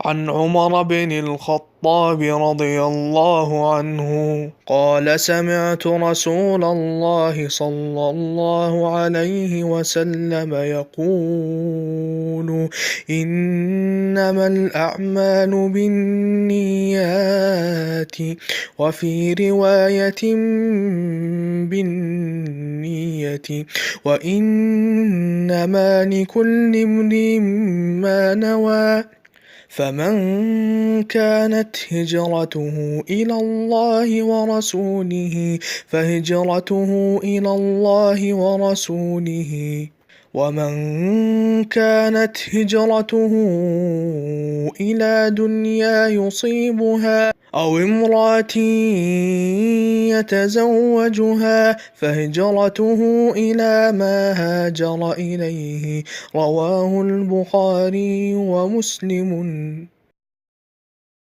عن عمر بن الخطاب رضي الله عنه قال: سمعت رسول الله صلى الله عليه وسلم يقول: إنما الأعمال بالنيات، وفي رواية بالنية، وإنما لكل امرئ ما نوى. فمن كانت هجرته إلى الله ورسوله فهجرته إلى الله ورسوله، ومن كانت هجرته إلى دنيا يصيبها أو امرأة يتزوجها فهجرته إلى ما هاجر إليه. رواه البخاري ومسلم.